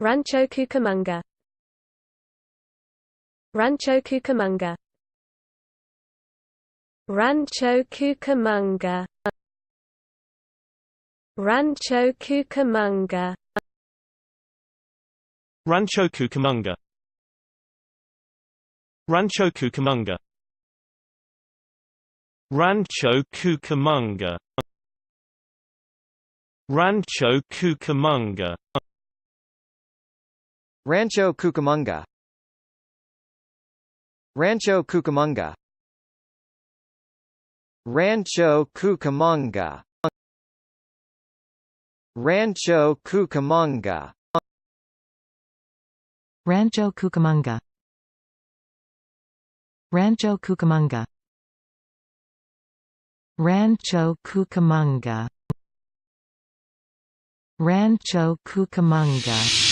Rancho Cucamonga. Rancho Cucamonga. Rancho Cucamonga. Rancho Cucamonga. Rancho Cucamonga. Rancho Cucamonga. Rancho Cucamonga. Rancho Cucamonga. Rancho Cucamonga. Rancho Cucamonga. Rancho Cucamonga. Rancho Cucamonga. Rancho Cucamonga. Rancho Cucamonga. Rancho Cucamonga. Rancho Cucamonga.